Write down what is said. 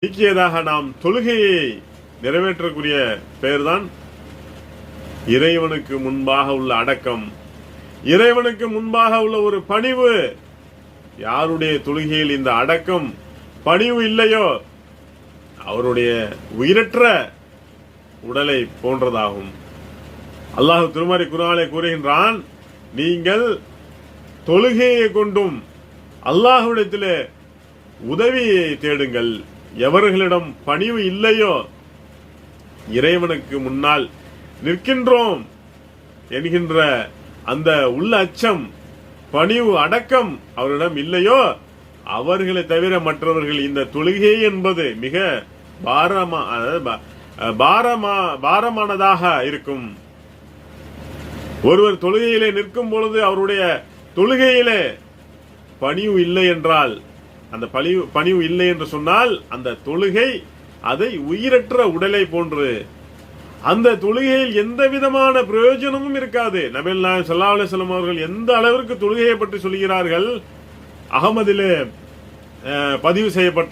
நீக்கியதாக நாம் தொழுகையை நிறைவேற்றக்கூடிய பெயர்தான் இறைவனுக்கு முன்பாக உள்ள அடக்கம், இறைவனுக்கு முன்பாக உள்ள ஒரு பணிவு. யாருடைய தொழுகையில் இந்த அடக்கம் பணிவு இல்லையோ அவருடைய உயிரற்ற உடலை போன்றதாகும். அல்லாஹ் திருமறை குர்ஆனிலே கூறுகின்றான், நீங்கள் தொழுகையை கொண்டும் அல்லாஹ்விடத்திலே உதவியை தேடுங்கள். எவர்களிடம் பணிவு இல்லையோ, இறைவனுக்கு முன்னால் நிற்கின்றோம் என்கின்ற அந்த உள்ள அச்சம், பணிவு, அடக்கம் அவரிடம் இல்லையோ அவர்களை தவிர மற்றவர்கள் இந்த தொழுகை என்பது மிக பாரமானதாக இருக்கும். ஒருவர் தொழுகையிலே நிற்கும் பொழுது அவருடைய தொழுகையிலே பணிவு இல்லை என்றால், அந்த பணிவு இல்லை என்று சொன்னால் அந்த தொழுகை அதை உயிரற்ற உடலை போன்று, அந்த தொழுகையில் எந்த விதமான பிரயோஜனமும் இருக்காது. நபிகள் நாயகம் ஸல்லல்லாஹு அலைஹி வஸல்லம் அவர்கள் எந்த அளவிற்கு தொழுகையை பற்றி சொல்கிறார்கள். அகமதிலே பதிவு செய்யப்பட்ட